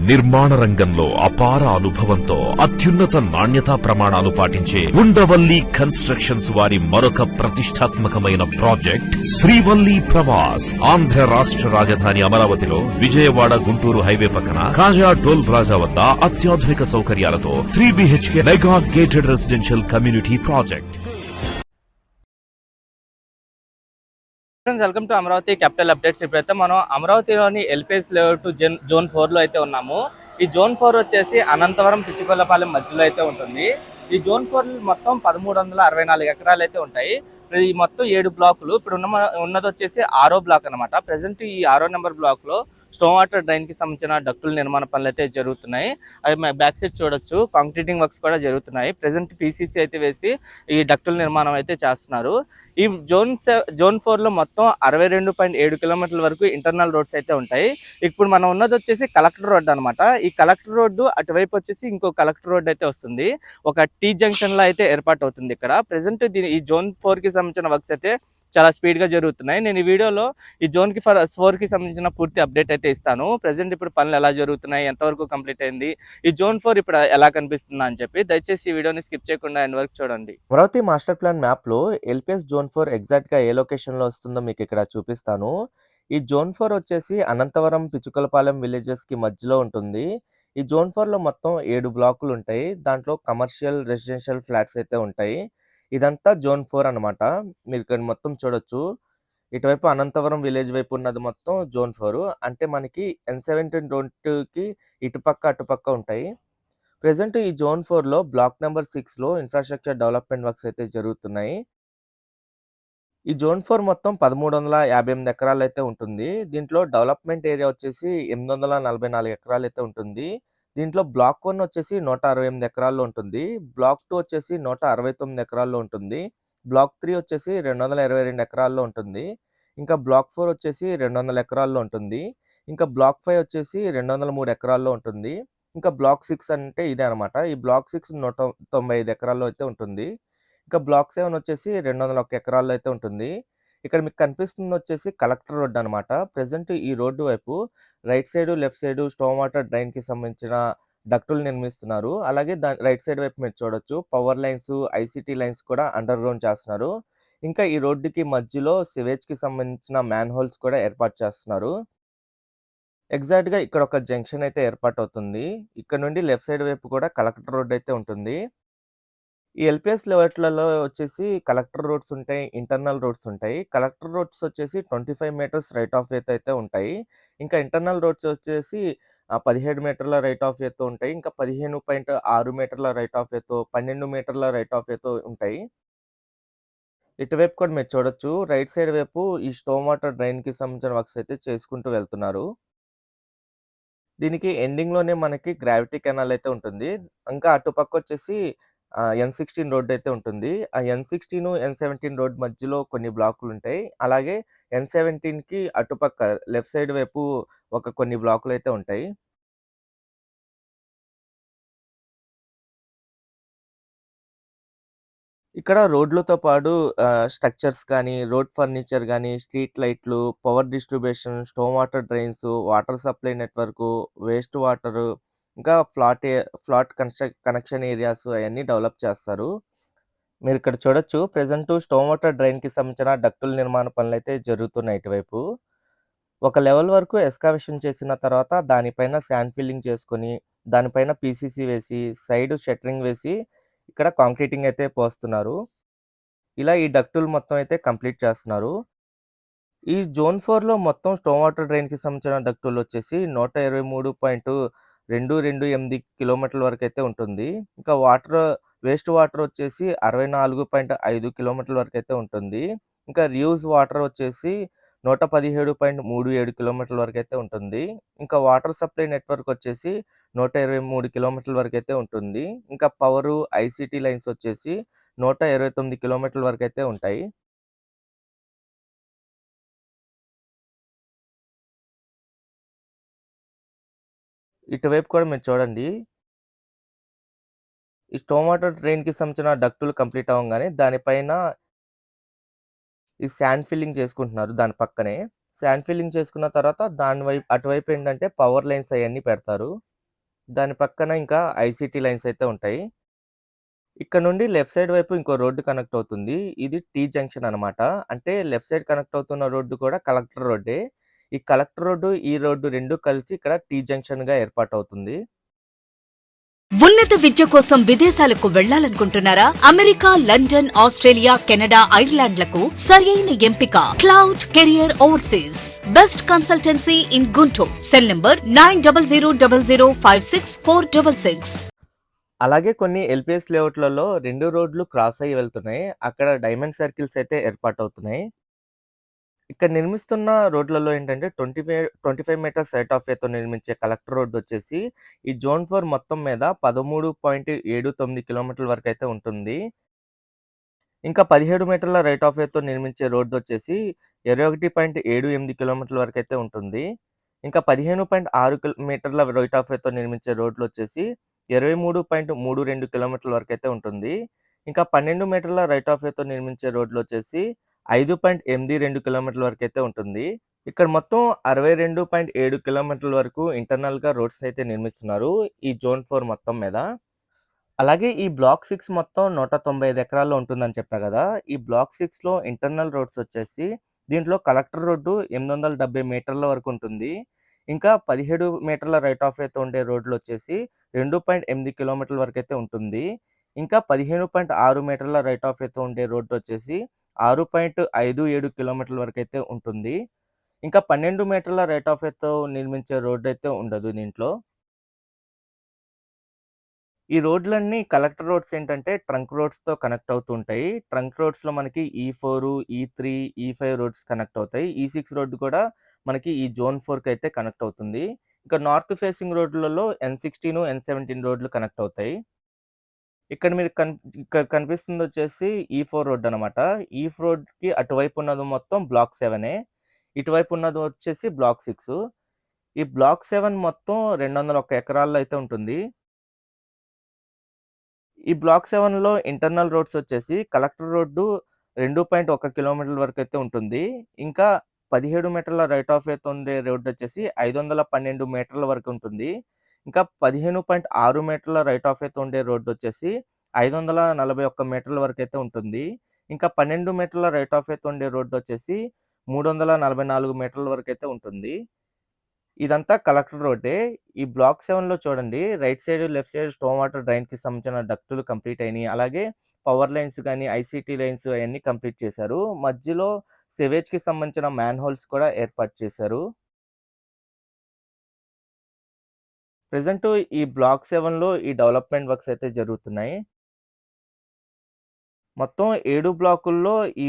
నిర్మాణ రంగంలో అపార అనుభవంతో అత్యున్నత నాణ్యతా ప్రమాణాలు పాటించే ఉండవల్లి కన్స్ట్రక్షన్స్ వారి మరొక ప్రతిష్టాత్మకమైన ప్రాజెక్ట్ శ్రీవల్లి ప్రవాస్. ఆంధ్ర రాష్ట్ర రాజధాని అమరావతిలో విజయవాడ గుంటూరు హైవే పక్కన కాజా టోల్ ప్లాజా వద్ద అత్యాధునిక సౌకర్యాలతో 3 BHK mega gated residential community project. Welcome to Amaravati capital updates. ఇప్పుడైతే మనం అమరావతిలోని ఎల్పిఎస్ లేఅవుట్ జోన్ 4 లో అయితే ఉన్నాము. ఈ జోన్ 4 వచ్చేసి అనంతవరం పిచ్చికొల్లపాలెం మధ్యలో అయితే ఉంటుంది. ఈ జోన్ 4 మొత్తం 1364 ఎకరాలు అయితే ఉంటాయి. ఈ మొత్తం 7 బ్లాకులు. ఇప్పుడు ఉన్నది వచ్చేసి 6వ బ్లాక్ అనమాట. ప్రెసెంట్ ఈ 6వ నెంబర్ బ్లాక్ లో స్టోన్ వాటర్ డ్రైన్ కి సంబంధించిన డక్టుల నిర్మాణ పనులు అయితే జరుగుతున్నాయి. అవి బ్యాక్ సైడ్ చూడొచ్చు, కాంక్రీటింగ్ వర్క్స్ కూడా జరుగుతున్నాయి. ప్రెసెంట్ పీసీసీ అయితే వేసి ఈ డక్టుల నిర్మాణం అయితే చేస్తున్నారు. ఈ జోన్ 4 లో మొత్తం 62.7 కిలోమీటర్ల వరకు ఇంటర్నల్ రోడ్స్ అయితే ఉంటాయి. ఇప్పుడు మనం ఉన్నది వచ్చేసి కలెక్టర్ రోడ్ అనమాట. ఈ కలెక్టర్ రోడ్డు అటువైపు వచ్చేసి ఇంకో కలెక్టర్ రోడ్ అయితే వస్తుంది. ఒక టీ జంక్షన్ లో అయితే ఏర్పాటు అవుతుంది. ఇక్కడ ప్రెసెంట్ ఈ జోన్ 4 కి సంబంధించిన వర్క్స్ అయితే చాలా స్పీడ్ గా జరుగుతున్నాయి. నేను ఈ వీడియోలో ఈ జోన్ 4 కి సంబంధించిన పూర్తి అప్డేట్ అయితే ఇస్తాను. ప్రెసెంట్ ఇప్పుడు పనులు ఎలా జరుగుతున్నాయి, ఎంతవరకు కంప్లీట్ అయింది, ఈ జోన్ 4 ఇప్పుడు ఎలా కనిపిస్తుంది అని చెప్పి దయచేసి ఈ వీడియోని స్కిప్ చేయకుండా ఎండ్ వరకు చూడండి. అమరావతి మాస్టర్ ప్లాన్ మ్యాప్ లో ఎల్పిఎస్ జోన్ 4 ఎగ్జాక్ట్ గా ఏ లొకేషన్ లో వస్తుందో మీకు ఇక్కడ చూపిస్తాను. ఈ జోన్ 4 వచ్చేసి అనంతవరం పిచ్చుకలపాలెం విలేజెస్ కి మధ్యలో ఉంటుంది. ఈ జోన్ 4 లో మొత్తం 7 బ్లాకులు ఉంటాయి. దాంట్లో కమర్షియల్, రెసిడెన్షియల్ ఫ్లాట్స్ అయితే ఉంటాయి. ఇదంతా జోన్ 4 అనమాట. మీరు ఇక్కడ మొత్తం చూడొచ్చు. ఇటువైపు అనంతవరం విలేజ్ వైపు ఉన్నది మొత్తం జోన్ 4. అంటే మనకి N17 రోడ్డుకి ఇటుపక్క అటుపక్క ఉంటాయి. ప్రెసెంట్ ఈ జోన్ 4 లో బ్లాక్ నెంబర్ 6 లో ఇన్ఫ్రాస్ట్రక్చర్ డెవలప్మెంట్ వర్క్స్ అయితే జరుగుతున్నాయి. ఈ జోన్ 4 మొత్తం 1358 ఎకరాలు అయితే ఉంటుంది. దీంట్లో డెవలప్మెంట్ ఏరియా వచ్చేసి 844 ఎకరాలు అయితే ఉంటుంది. దీంట్లో బ్లాక్ 1 వచ్చేసి 168 ఎకరాల్లో ఉంటుంది. బ్లాక్ 2 వచ్చేసి 169 ఎకరాల్లో ఉంటుంది. బ్లాక్ 3 వచ్చేసి 222 ఎకరాల్లో ఉంటుంది. ఇంకా బ్లాక్ 4 వచ్చేసి 200 ఎకరాల్లో ఉంటుంది. ఇంకా బ్లాక్ 5 వచ్చేసి 203 ఎకరాల్లో ఉంటుంది. ఇంకా బ్లాక్ 6 అంటే ఇదే అనమాట. ఈ బ్లాక్ 6 195 ఎకరాల్లో అయితే ఉంటుంది. ఇంకా బ్లాక్ 7 వచ్చేసి 201 ఎకరాల్లో అయితే ఉంటుంది. ఇక్కడ మీకు కనిపిస్తుంది వచ్చేసి కలెక్టర్ రోడ్ అనమాట. ప్రెసెంట్ ఈ రోడ్డు వైపు right side, left side stone water drain కి సంబంధించిన డక్టులు నిర్మిస్తున్నారు. అలాగే రైట్ సైడ్ వైపు మీరు చూడొచ్చు పవర్ లైన్స్, ఐసిటీ లైన్స్ కూడా అండర్ గ్రౌండ్ చేస్తున్నారు. ఇంకా ఈ రోడ్డుకి మధ్యలో సివేజ్ కి సంబంధించిన మ్యాన్ హోల్స్ కూడా ఏర్పాటు చేస్తున్నారు. ఎగ్జాక్ట్ గా ఇక్కడ ఒక జంక్షన్ అయితే ఏర్పాటు అవుతుంది. ఇక్కడ నుండి లెఫ్ట్ సైడ్ వైపు కూడా కలెక్టర్ రోడ్ అయితే ఉంటుంది. ఈ ఎల్పిఎస్ లేఅవుట్లలో వచ్చేసి కలెక్టర్ రోడ్స్ ఉంటాయి, ఇంటర్నల్ రోడ్స్ ఉంటాయి. కలెక్టర్ రోడ్స్ వచ్చేసి 25 మీటర్స్ రైట్ ఆఫ్ వేతో అయితే ఉంటాయి. ఇంకా ఇంటర్నల్ రోడ్స్ వచ్చేసి 17 మీటర్ల రైట్ ఆఫ్ వేతో ఉంటాయి. ఇంకా 15.6 మీటర్ల రైట్ ఆఫ్ వేతో, 12 మీటర్ల రైట్ ఆఫ్ వేతో ఉంటాయి. ఇటువైపు కూడా మీరు చూడొచ్చు. రైట్ సైడ్ వైపు ఈ స్టోన్ వాటర్ డ్రైన్ కి సంబంధించిన వర్క్స్ అయితే చేసుకుంటూ వెళ్తున్నారు. దీనికి ఎండింగ్ లోనే మనకి గ్రావిటీ కెనాల్ అయితే ఉంటుంది. ఇంకా అటుపక్క వచ్చేసి N16 రోడ్ అయితే ఉంటుంది. ఆ N16, N17 రోడ్ మధ్యలో కొన్ని బ్లాకులు ఉంటాయి. అలాగే N17 కి అటుపక్క లెఫ్ట్ సైడ్ వైపు కొన్ని బ్లాకులు అయితే ఉంటాయి. ఇక్కడ రోడ్లతో పాటు స్ట్రక్చర్స్ కానీ, రోడ్ ఫర్నిచర్ కానీ, స్ట్రీట్ లైట్లు, power distribution, stone water drains, water supply network, waste water, ఇంకా ఫ్లాట్ కనెక్షన్ ఏరియాస్ అవన్నీ డెవలప్ చేస్తారు. మీరు ఇక్కడ చూడొచ్చు. ప్రెసెంట్ స్టోన్ వాటర్ డ్రైన్ కి సంబంధించిన డక్టుల నిర్మాణ పనులు అయితే జరుగుతున్నాయి. ఇటువైపు ఒక లెవెల్ వరకు ఎస్కావేషన్ చేసిన తర్వాత దానిపైన శాండ్ ఫిల్లింగ్ చేసుకొని, దానిపైన పీసీసీ వేసి, సైడ్ షట్టరింగ్ వేసి ఇక్కడ కాంక్రీటింగ్ అయితే పోస్తున్నారు. ఇలా ఈ డక్టులు మొత్తం అయితే కంప్లీట్ చేస్తున్నారు. ఈ జోన్ 4 లో మొత్తం స్టోన్ వాటర్ డ్రైన్ కి సంబంధించిన డక్టులు వచ్చేసి 123.228 కిలోమీటర్ల వరకు అయితే ఉంటుంది. ఇంకా వేస్ట్ వాటర్ వచ్చేసి 64.5 కిలోమీటర్ల వరకు అయితే ఉంటుంది. ఇంకా రియూజ్ వాటర్ వచ్చేసి 117.37 కిలోమీటర్ల వరకు అయితే ఉంటుంది. ఇంకా వాటర్ సప్లై నెట్వర్క్ వచ్చేసి 123 కిలోమీటర్ల వరకు అయితే ఉంటుంది. ఇంకా పవరు, ఐసిటీ లైన్స్ వచ్చేసి 129 కిలోమీటర్ల వరకు అయితే ఉంటాయి. ఇటువైపు కూడా మీరు చూడండి. ఈ స్టోన్ వాటర్ డ్రైన్ కి సంబంధించిన డక్టులు కంప్లీట్ అవ్వగానే దానిపైన ఈ శాండ్ ఫిల్లింగ్ చేసుకుంటున్నారు. దాని పక్కనే శాండ్ ఫిల్లింగ్ చేసుకున్న తర్వాత అటువైపు ఏంటంటే పవర్ లైన్స్ అవన్నీ పెడతారు. దాని పక్కన ఇంకా ఐసీటీ లైన్స్ అయితే ఉంటాయి. ఇక్కడ నుండి లెఫ్ట్ సైడ్ వైపు ఇంకో రోడ్డు కనెక్ట్ అవుతుంది. ఇది టీ జంక్షన్ అనమాట. అంటే లెఫ్ట్ సైడ్ కనెక్ట్ అవుతున్న రోడ్డు కూడా కలెక్టర్ రోడ్డే. ఈ కలెక్టర్ రోడ్డు, ఈ రోడ్డు 2 కలిసి ఇక్కడ టీ జంక్షన్‌గా ఏర్పాటవుతుంది. ఉన్నత విద్య కోసం విదేశాలకు వెళ్లాలనుకుంటున్నారా? అమెరికా, లండన్, ఆస్ట్రేలియా, కెనడా, ఐర్లాండ్లకు సరైన ఎంపిక cloud career overseas. Best consultancy in Guntur. Cell number 9000056466. అలాగే కొన్ని ఎల్‌పీఎస్ లేఅవుట్‌లలో 2 రోడ్లు క్రాస్ అయ్యి వెళ్తున్నాయి. అక్కడ డైమండ్ సర్కిల్స్ అయితే ఏర్పాటవుతున్నాయి. ఇక్కడ నిర్మిస్తున్న రోడ్లలో ఏంటంటే 25 మీటర్స్ రైట్ ఆఫ్ వేతో నిర్మించే కలెక్టర్ రోడ్ వచ్చేసి ఈ జోన్ 4 మొత్తం మీద 13.79 కిలోమీటర్ల వరకు అయితే ఉంటుంది. ఇంకా 17 మీటర్ల రైట్ ఆఫ్ వేతో నిర్మించే రోడ్డు వచ్చేసి 21.78 కిలోమీటర్ల వరకు అయితే ఉంటుంది. ఇంకా 15.6 మీటర్ల రైట్ ఆఫ్ వేతో నిర్మించే రోడ్లు వచ్చేసి 23.32 కిలోమీటర్ల వరకు అయితే ఉంటుంది. ఇంకా 12 మీటర్ల రైట్ ఆఫ్ వేతో నిర్మించే రోడ్లు వచ్చేసి 5.82 కిలోమీటర్ల వరకు అయితే ఉంటుంది. ఇక్కడ మొత్తం 62.7 కిలోమీటర్ల వరకు ఇంటర్నల్‌గా రోడ్స్ అయితే నిర్మిస్తున్నారు ఈ జోన్ 4 మొత్తం మీద. అలాగే ఈ బ్లాక్ 6 మొత్తం 195 ఎకరాల్లో ఉంటుందని చెప్పా కదా! ఈ బ్లాక్ 6లో ఇంటర్నల్ రోడ్స్ వచ్చేసి దీంట్లో కలెక్టర్ రోడ్డు 870 మీటర్ల వరకు ఉంటుంది. ఇంకా 17 మీటర్ల రైట్ ఆఫ్ వేతో ఉండే రోడ్లు వచ్చేసి 2.8 కిలోమీటర్ల వరకు అయితే ఉంటుంది. ఇంకా 15.6 మీటర్ల రైట్ ఆఫ్ వేతో ఉండే రోడ్డు వచ్చేసి 6.57 కిలోమీటర్ల వరకు అయితే ఉంటుంది. ఇంకా 12 మీటర్ల రైట్ ఆఫ్ వేతో నిర్మించే రోడ్డు అయితే ఉండదు దీంట్లో. ఈ రోడ్లన్నీ కలెక్టర్ రోడ్స్ ఏంటంటే ట్రంక్ రోడ్స్‌తో కనెక్ట్ అవుతూ ఉంటాయి. ట్రంక్ రోడ్స్‌లో మనకి E4, E3, E5 roads connect అవుతాయి. E6 రోడ్డు కూడా మనకి ఈ జోన్ 4కి అయితే కనెక్ట్ అవుతుంది. ఇంకా నార్త్ ఫేసింగ్ రోడ్లలో N16, N17 రోడ్లు కనెక్ట్ అవుతాయి. ఇక్కడ మీరు ఇక్కడ కనిపిస్తుంది వచ్చేసి E4 రోడ్ అనమాట. E4 రోడ్‌కి అటువైపు ఉన్నది మొత్తం బ్లాక్ 7ఏ. ఇటువైపు ఉన్నది వచ్చేసి బ్లాక్ 6. ఈ బ్లాక్ 7 మొత్తం 201 ఎకరాల్లో అయితే ఉంటుంది. ఈ బ్లాక్ 7లో ఇంటర్నల్ రోడ్స్ వచ్చేసి కలెక్టర్ రోడ్డు 2.1 కిలోమీటర్ల వరకు అయితే ఉంటుంది. ఇంకా 17 మీటర్ల రైట్ ఆఫ్ వేతో ఉండే రోడ్డు వచ్చేసి 512 మీటర్ల వరకు ఉంటుంది. ఇంకా 15.6 మీటర్ల రైట్ ఆఫ్ వేతో ఉండే రోడ్డు వచ్చేసి 541 మీటర్ల వరకు అయితే ఉంటుంది. ఇంకా 12 మీటర్ల రైట్ ఆఫ్ వేతో ఉండే రోడ్డు వచ్చేసి 344 మీటర్ల వరకు అయితే ఉంటుంది. ఇదంతా కలెక్టర్ రోడ్డే. ఈ బ్లాక్ 7లో చూడండి right side, left side storm water డ్రైన్‌కి సంబంధించిన డక్టులు కంప్లీట్ అయినాయి. అలాగే పవర్ లైన్స్ గాని, ఐసీటీ లైన్స్ అయన్నీ కంప్లీట్ చేశారు. మధ్యలో సివేజ్‌కి సంబంధించిన మ్యాన్ హోల్స్ కూడా ఏర్పాటు చేశారు. ప్రెజెంట్ ఈ బ్లాక్ 7లో ఈ డెవలప్‌మెంట్ వర్క్స్ అయితే జరుగుతున్నాయి. మొత్తం 7 బ్లాకుల్లో ఈ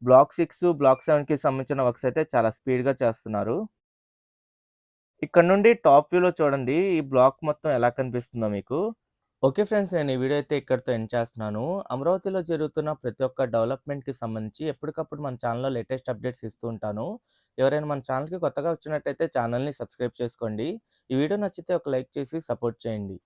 బ్లాక్ 6, బ్లాక్ 7కి సంబంధించిన వర్క్స్ అయితే చాలా స్పీడ్‌గా చేస్తున్నారు. ఇక్కడ నుండి టాప్ వ్యూలో చూడండి ఈ బ్లాక్ మొత్తం ఎలా కనిపిస్తుందో మీకు. ఓకే ఫ్రెండ్స్, నేను ఈ వీడియో అయితే ఇక్కడితో ఎండ్ చేస్తున్నాను. అమరావతిలో జరుగుతున్న ప్రతి ఒక్క డెవలప్మెంట్‌కి సంబంధించి ఎప్పటికప్పుడు మన ఛానల్‌లో లేటెస్ట్ అప్డేట్స్ ఇస్తూ ఉంటాను. ఎవరైనా మన ఛానల్‌కి కొత్తగా వచ్చినట్టయితే ఛానల్‌ని సబ్స్క్రైబ్ చేసుకోండి. ఈ వీడియో నచ్చితే ఒక లైక్ చేసి సపోర్ట్ చేయండి.